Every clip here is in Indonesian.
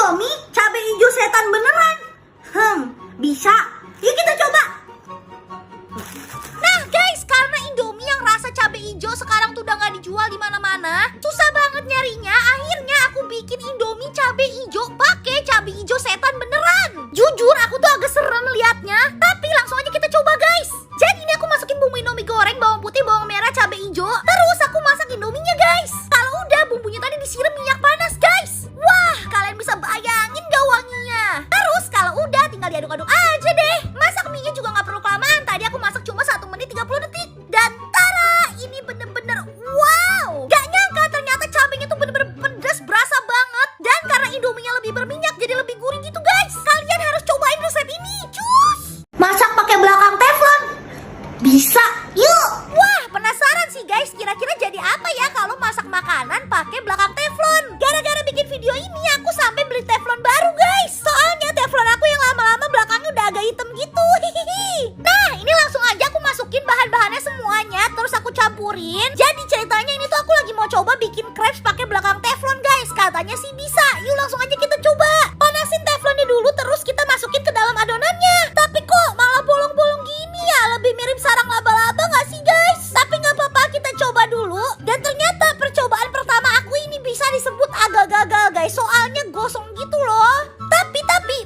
Indomie cabai hijau setan beneran. Bisa. Yuk kita coba. Nah guys, karena Indomie yang rasa cabai hijau sekarang tuh udah gak dijual di mana-mana, susah banget nyarinya. Akhirnya aku bikin Indomie cabai hijau pakai cabai hijau setan beneran. Jujur aku tuh agak serem liatnya, tapi langsung aja kita coba guys. Jadi ini aku masukin bumbu Indomie goreng, bawang putih, bawang merah, cabai hijau. Terus aku masak Indominya guys. Kalau udah bumbunya tadi disiram minyak panas guys. Wah, kalian bisa bayangin gak wanginya. Terus kalau udah tinggal diaduk-aduk aja deh. Masak mie juga gak perlu kelamaan. Tadi aku masak cuma 1 menit 30 detik. Dan tara, ini bener-bener wow. Gak nyangka ternyata cabenya tuh bener-bener pedas, berasa banget. Dan karena Indominya lebih berminyak jadi lebih gurih gitu guys. Kalian harus cobain resep ini, cus. Masak pakai belakang teflon. Bisa. Yuk. Wah, penasaran sih guys, kira-kira jadi apa ya kalau masak makanan pakai belakang teflon. Gara-gara bikin video ini aku sampai beli teflon baru guys. Soalnya teflon aku yang lama-lama belakangnya udah agak hitam gitu. Nah, ini langsung aja aku masukin bahan-bahannya semuanya, terus aku campurin. Jadi ceritanya ini tuh aku lagi mau coba bikin crepes pakai belakang teflon guys. Katanya sih bisa. Yuk langsung aja kita coba. Panasin teflonnya dulu, terus kita masukin ke dalam adonannya. Tapi kok malah bolong-bolong gini ya? Lebih mirip sarang laba-laba gak sih guys? Tapi gak apa-apa, kita coba dulu. Dan ternyata percobaan pertama aku ini bisa disebut agak gagal guys. Soalnya gosong gitu loh. Tapi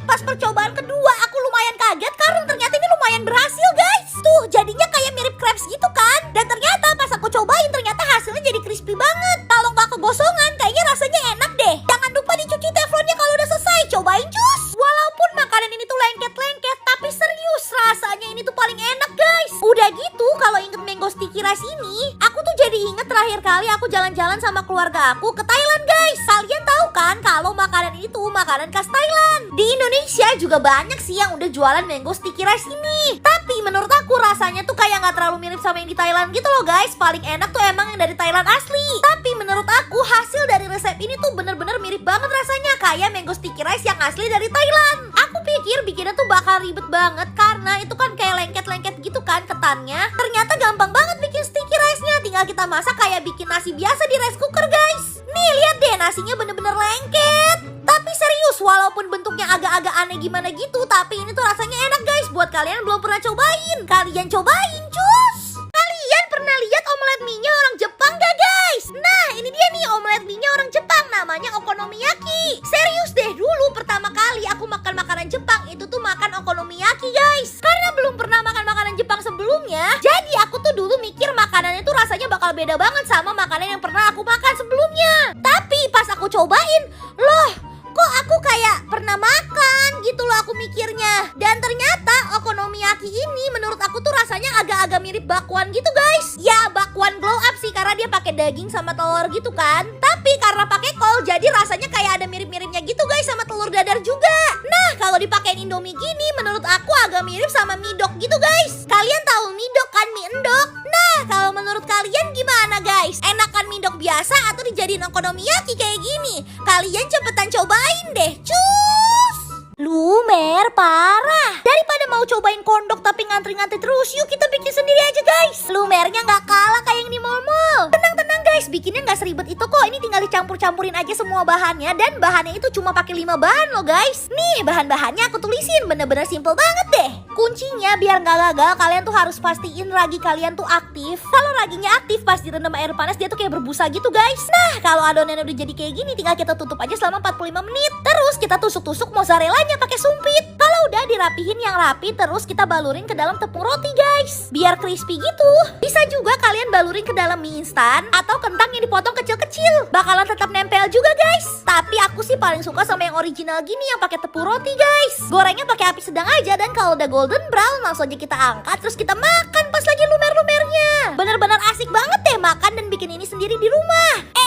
pas percobaan kedua aku lumayan kaget karena ternyata ini lumayan berhasil guys. Tuh jadinya kayak mirip crepes gitu kan. Dan ternyata pas aku cobain ternyata hasilnya jadi crispy banget. Kalau gak kegosongan kayaknya rasanya enak deh. Jangan lupa dicuci teflonnya kalau udah selesai. Cobain cus. Walaupun makanan ini tuh lengket-lengket, tapi serius rasanya ini tuh paling enak guys. Udah gitu kalau inget mango sticky rice ini, aku tuh jadi inget terakhir kali aku jalan-jalan sama keluarga aku ke Thailand guys. Kalian tahu kan kalau makanan ini tuh makanan khas Thailand. Di Indonesia juga banyak sih yang udah jualan mango sticky rice ini. Tapi menurut aku rasanya tuh kayak gak terlalu mirip sama yang di Thailand gitu loh guys. Paling enak tuh emang yang dari Thailand asli. Tapi menurut aku hasil dari resep ini tuh bener-bener mirip banget rasanya kayak mango sticky rice yang asli dari Thailand. Aku pikir bikinnya tuh bakal ribet banget karena itu kan kayak lengket-lengket gitu kan ketannya. Ternyata gampang banget bikin sticky rice-nya. Tinggal kita masak kayak bikin nasi biasa di rice cooker guys. Nih lihat deh, nasinya bener-bener lengket. Tapi serius, walaupun bentuknya agak-agak aneh gimana gitu, tapi ini tuh rasanya enak guys. Buat kalian yang belum pernah cobain, kalian cobain cus. Kalian pernah lihat omelet mie-nya orang Jepang gak guys? Nah ini dia nih omelet mie-nya orang Jepang, namanya okonomiyaki. Serius deh, dulu pertama kali aku makan makanan Jepang itu tuh makan okonomiyaki guys. Karena belum pernah makan makanan Jepang sebelumnya, jadi aku tuh dulu mikir makanan itu rasanya bakal beda banget sama makanan yang pernah aku makan sebelumnya. Tapi pas aku cobain, loh kok aku kayak pernah makan gitu loh aku mikirnya. Dan ternyata okonomiyaki ini menurut aku tuh rasanya agak-agak mirip bakwan gitu guys. Ya bakwan glow up sih karena dia pakai daging sama telur gitu kan. Tapi karena pakai kol jadi rasanya kayak ada mirip-miripnya gitu guys sama telur dadar juga. Nah kalau dipakein Indomie gini menurut aku agak mirip sama midok gitu guys. Kalian tahu midok kan, mie endok? Nah kalau menurut kalian gimana guys? Enakan midok biasa atau dijadiin okonomiyaki kayak gini? Kalian cepetan cobain deh cus. Lumer parah. Daripada mau cobain kondok tapi ngantri-ngantri terus, yuk kita bikin sendiri aja guys. Lumernya gak kalah kayak yang di mall-mall. Tenang-tenang guys, bikinnya gak seribet itu kok. Ini tinggal dicampur-campurin aja semua bahannya. Dan bahannya itu cuma pakai 5 bahan loh guys. Nih bahan-bahannya aku tulisin, bener-bener simple banget deh. Kuncinya biar gak gagal, kalian tuh harus pastiin ragi kalian tuh aktif. Kalau raginya aktif pas direndam air panas dia tuh kayak berbusa gitu guys. Nah kalau adonannya udah jadi kayak gini, tinggal kita tutup aja selama 45 menit. Terus kita tusuk-tusuk mozzarellanya pakai sumpit. Kalau udah dirapihin yang rapi, terus kita balurin ke dalam tepung roti guys, biar crispy gitu. Bisa juga kalian balurin ke dalam mie instan atau kentang yang dipotong kecil-kecil, bakalan tetap nempel juga guys. Tapi aku sih paling suka sama yang original gini yang pakai tepung roti guys. Gorengnya pakai api sedang aja, dan kalau udah golden brown langsung aja kita angkat, terus kita makan pas lagi lumer-lumernya. Bener-bener asik banget deh makan dan bikin ini sendiri di rumah.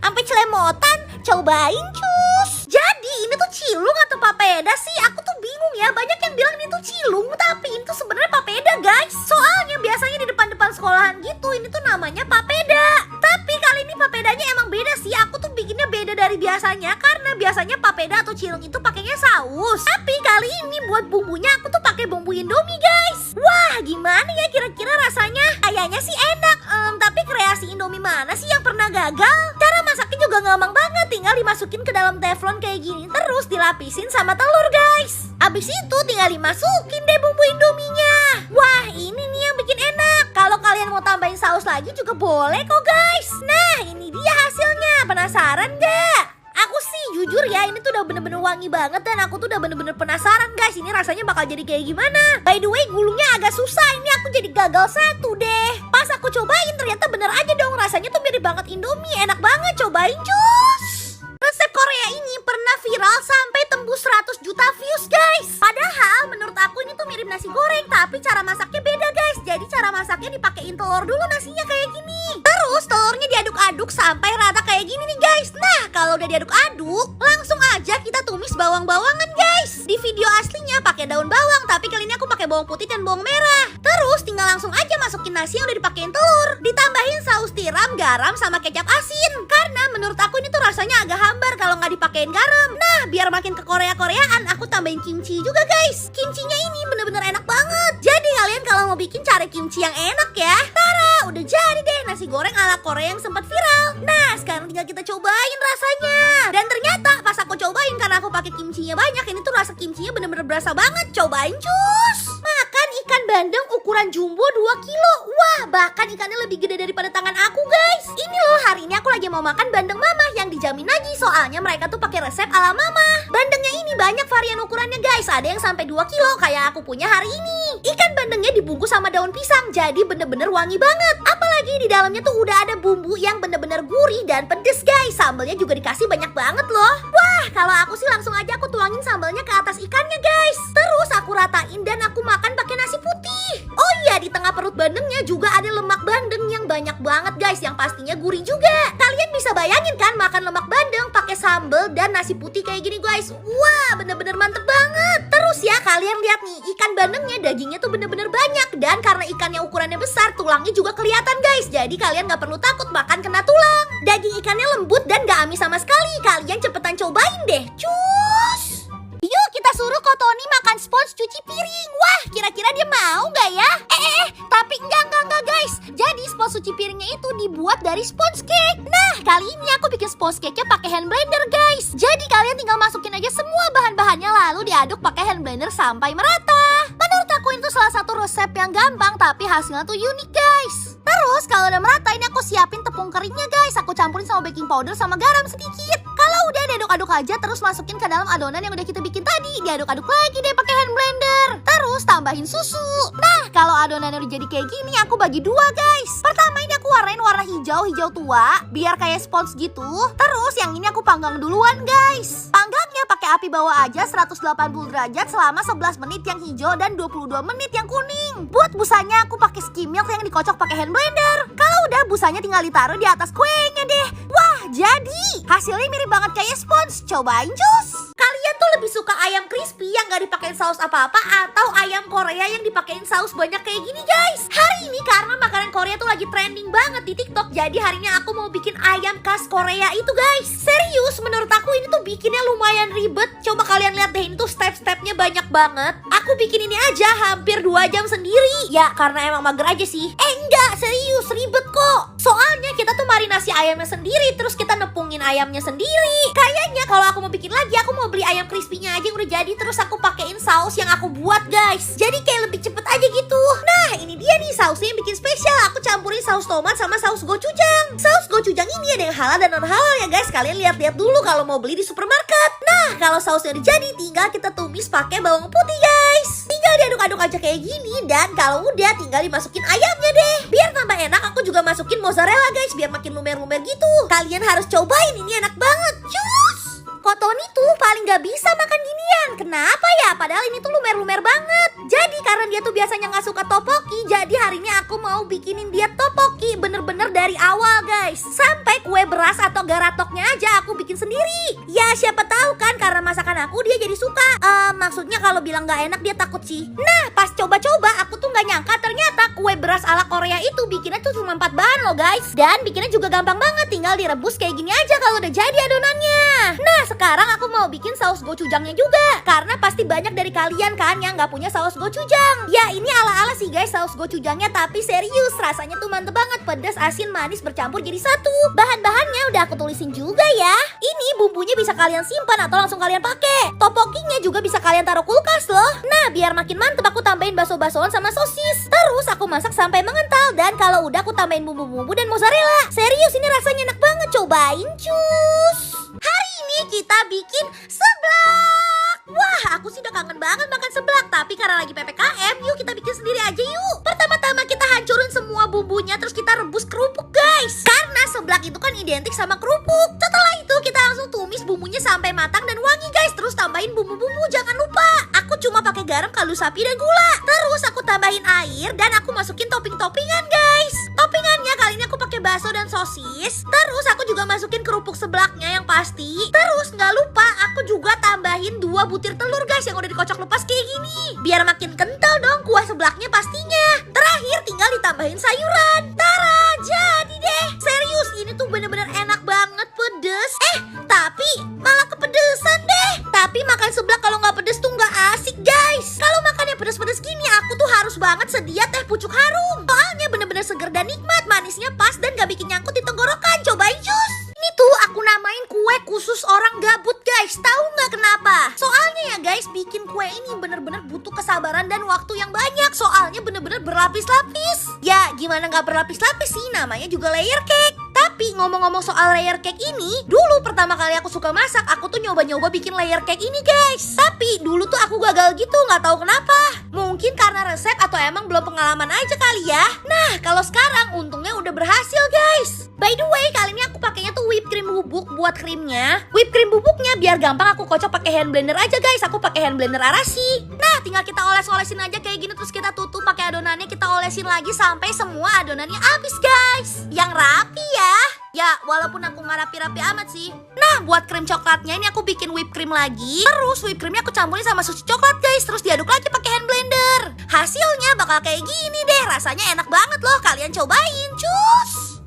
Sampai celemotan, cobain cus. Jadi ini tuh cilung atau papeda sih? Aku tuh bingung ya. Banyak yang bilang ini tuh cilung, tapi ini tuh sebenarnya papeda guys. Soalnya biasanya di depan-depan sekolahan gitu ini tuh namanya papeda. Tapi kali ini papedanya emang beda sih. Aku tuh bikinnya beda dari biasanya karena biasanya papeda atau cilung itu pakainya saus. Tapi kali ini buat bumbunya aku tuh pakai bumbu Indomie guys. Wah gimana ya kira-kira rasanya? Kayaknya sih enak. Tapi kreasi Indomie mana sih yang pernah gagal? Cara masaknya juga gampang banget, tinggal dimasukin ke dalam teflon kayak gini. Terus terus dilapisin sama telur guys. Abis itu tinggal dimasukin deh bumbu indominya. Wah ini nih yang bikin enak. Kalau kalian mau tambahin saus lagi juga boleh kok guys. Nah ini dia hasilnya, penasaran gak? Aku sih jujur ya ini tuh udah bener-bener wangi banget dan aku tuh udah bener-bener penasaran guys ini rasanya bakal jadi kayak gimana. By the way gulungnya agak susah, ini aku jadi gagal satu deh. Pas aku cobain ternyata bener aja dong, rasanya tuh mirip banget Indomie, enak banget, cobain cus. Resep Korea ini pernah viral sampai tembus 100 juta views guys. Padahal menurut aku ini tuh mirip nasi goreng tapi cara masaknya beda guys. Jadi cara masaknya dipakein telur dulu nasinya kayak gini. Terus telurnya diaduk-aduk sampai rata kayak gini nih guys. Nah kalau udah diaduk-aduk langsung aja kita tumis bawang-bawangan guys. Di video aslinya pakai daun bawang tapi kali ini aku pakai bawang putih dan bawang merah. Terus tinggal langsung aja masukin nasi yang udah dipakein telur. Ditambahin saus tiram, garam sama kecap asin. Karena menurut aku ini tuh rasanya agak hambar kalau nggak dipakein garam. Nah biar makin ke Korea-Koreaan aku tambahin kimchi juga guys. Kimchinya ini bener-bener enak banget. Jadi kalian kalau mau bikin cari kimchi yang enak ya. Tara udah jadi deh nasi goreng ala Korea yang sempat viral. Nah sekarang tinggal kita cobain rasanya. Dan ternyata pas aku cobain karena aku pakai kimchinya banyak, ini tuh rasa kimchinya bener-bener berasa banget. Cobain cus. Makan ikan bandeng ukuran jumbo 2 kilo. Wah bahkan ikannya lebih gede daripada tangan aku guys. Ini loh hari ini aku lagi mau makan bandeng mama yang dijamin lagi. Soalnya mereka tuh pakai resep ala mama. Bandengnya ini banyak varian ukurannya guys. Ada yang sampai 2 kilo kayak aku punya hari ini. Ikan bandengnya dibungkus sama daun pisang jadi bener-bener wangi banget. Apalagi di dalamnya tuh udah ada bumbu yang bener-bener gurih dan pedes guys. Sambalnya juga dikasih banyak banget loh. Wah kalau aku sih langsung aja aku tuangin sambalnya ke atas ikannya guys. Terus aku ratain dan aku makan pakai nasi putih. Oh iya di tengah perut bandengnya juga ada lemak bandeng yang banyak banget guys, yang pastinya gurih juga. Kalian bisa bayangin kan makan lemak bandeng pakai sambal dan nasi putih kayak gini guys. Wah bener-bener mantep banget. Terus ya kalian lihat nih ikan bandengnya dagingnya tuh bener-bener banyak. Dan karena ikannya ukurannya besar tulangnya juga kelihatan guys. Jadi kalian gak perlu takut makan kena tulang. Daging ikannya lembut dan gak amis sama sekali. Kalian cepetan cobain deh cus. Yuk kita suruh Kotoni makan spons cuci piring. Wah kira-kira dia mau gak ya? Tapi enggak guys. Jadi spons cuci piringnya itu dibuat dari spons cake. Nah kali ini aku bikin spons cake-nya pakai hand blender guys. Jadi kalian tinggal masukin aja semua bahan-bahannya lalu diaduk pakai hand blender sampai merata. Menurut aku itu salah satu resep yang gampang tapi hasilnya tuh unik guys. Terus kalau udah merata ini aku siapin tepung keringnya guys. Aku campurin sama baking powder sama garam sedikit. Kalau udah diaduk-aduk aja terus masukin ke dalam adonan yang udah kita bikin tadi. Diaduk-aduk lagi deh pakai hand blender. Terus tambahin susu. Nah kalau adonannya udah jadi kayak gini aku bagi dua guys. Pertama ini aku warnain warna hijau tua biar kayak spons gitu. Terus yang ini aku panggang duluan guys. Panggangnya pakai api bawah aja 180 derajat selama 11 menit yang hijau dan 22 menit yang kuning. Buat busanya aku pakai skim milk yang dikocok pakai hand blender. Kalau udah busanya tinggal ditaruh di atas kuenya deh. Wah jadi hasilnya mirip banget kayak spons. Cobain cus. Kalian tuh lebih suka ayam crispy yang gak dipakein saus apa-apa atau ayam Korea yang dipakein saus banyak kayak gini guys? Hari ini karena makanan Korea tuh lagi trending banget di TikTok. Jadi hari ini aku mau bikin ayam khas Korea itu guys. Serius menurut aku ini tuh bikinnya lumayan ribet. Coba kalian lihat deh ini tuh step-stepnya banyak banget. Aku bikin ini aja hampir 2 jam sendiri. Ya karena emang mager aja sih. Enggak serius ribet kok. Soalnya kita tuh marinasi ayamnya sendiri. Terus kita nepungin ayamnya sendiri. Kayaknya kalau aku mau bikin lagi aku mau beli ayam crispy-nya aja yang udah jadi. Terus aku pakein saus yang aku buat guys. Jadi kayak lebih cepet aja gitu. Nah ini dia nih sausnya yang bikin spesial. Aku campurin saus tomat sama saus gochujang. Saus gochujang ini ada yang halal dan non halal ya guys. Kalian lihat-lihat dulu kalau mau beli di supermarket. Nah kalau sausnya udah jadi tinggal kita tumis pakai bawang putih guys. Tinggal diaduk-aduk aja kayak gini. Dan kalau udah tinggal dimasukin ayamnya deh. Biar tambah enak aku juga masukin mozzarella guys. Biar makin lumer-lumer gitu. Kalian harus cobain ini enak banget. Cus. Kotoni tuh paling gak bisa makan ginian. Kenapa ya? Padahal ini tuh lumer-lumer banget. Jadi karena dia tuh biasanya gak suka topoki, jadi hari ini aku mau bikinin dia topoki bener-bener dari awal guys. Sampai kue beras atau garatoknya aja aku bikin sendiri. Ya siapa tahu kan karena masakan aku dia jadi suka. Maksudnya kalau bilang gak enak dia takut sih. Nah pas coba-coba aku tuh gak nyangka ternyata kue beras ala Korea itu bikinnya tuh cuma 4 bahan loh guys. Dan bikinnya juga gampang banget, tinggal direbus kayak gini aja kalau udah jadi adonannya. Nah sekarang aku mau mau bikin saus gochujangnya juga. Karena pasti banyak dari kalian kan yang nggak punya saus gochujang. Ya ini ala-ala sih guys saus gochujangnya, tapi serius rasanya tuh mantep banget. Pedas, asin, manis bercampur jadi satu. Bahan-bahannya udah aku tulisin juga ya. Ini bumbunya bisa kalian simpan atau langsung kalian pakai. Topokinya juga bisa kalian taruh kulkas loh. Nah biar makin mantep aku tambahin bakso-baksoan sama sosis. Terus aku masak sampai mengental, dan kalau udah aku tambahin bumbu-bumbu dan mozzarella. Serius ini rasanya enak banget, cobain cus. Hari ini kita bikin seblak. Wah aku sih udah kangen banget makan seblak, tapi karena lagi PPKM yuk kita bikin sendiri aja yuk. Pertama-tama kita hancurin semua bumbunya, terus kita rebus kerupuk guys. Karena seblak itu kan identik sama kerupuk. Setelah itu kita langsung tumis bumbunya sampai matang dan wangi guys. Terus tambahin bumbu-bumbu, jangan lupa. Aku cuma pakai garam, kaldu sapi dan gula. Terus aku tambahin air dan aku masukin topping-toppingan guys. Toppingannya kali ini aku pakai bakso dan sosis. Terus aku juga masukin kerupuk seblaknya yang pasti. Terus nggak lupa aku juga tambahin 2 butir telur guys yang udah dikocok lepas kayak gini. Biar makin kental dong kuah seblaknya pastinya. Terakhir tinggal ditambahin sayuran. Tara, jadi deh. Serius ini tuh bener-bener enak banget, pedes. Tapi malah kepedesan deh. Tapi makan seblak kalau nggak pedes tuh nggak asik guys. Kalau makannya pedes-pedes gini aku tuh harus banget sedia teh pucuk harum. Soalnya bener-bener seger dan nikmat, manisnya pas dan gak bikin nyangkut di tenggorokan. Cobain jus. Ini tuh aku namain kue khusus orang gabut guys. Tahu nggak kenapa? Soalnya ya guys, bikin kue ini bener-bener butuh kesabaran dan waktu yang banyak. Soalnya bener-bener berlapis-lapis. Ya gimana nggak berlapis-lapis sih, namanya juga layer cake. Tapi ngomong-ngomong soal layer cake ini, dulu pertama kali aku suka masak, aku tuh nyoba-nyoba bikin layer cake ini guys. Tapi dulu tuh aku gagal gitu, nggak tahu kenapa. Mungkin karena resep atau emang belum pengalaman aja kali ya. Nah kalau sekarang untungnya udah berhasil guys. By the way kali ini aku pakainya tuh whipped cream bubuk buat krimnya. Whipped cream bubuknya biar gampang aku kocok pakai hand blender aja guys. Aku pakai hand blender Arashi. Nah tinggal kita oles-olesin aja kayak gini, terus kita tutup pakai adonannya, kita olesin lagi sampai semua adonannya habis guys. Yang rapi ya. Ya walaupun aku nggak rapi-rapi amat sih. Nah buat krim coklatnya ini aku bikin whipped cream lagi. Terus whipped creamnya aku campurin sama susu coklat guys. Terus diaduk lagi pakai hand blender. Hasilnya bakal kayak gini deh. Rasanya enak banget loh, kalian cobain cus.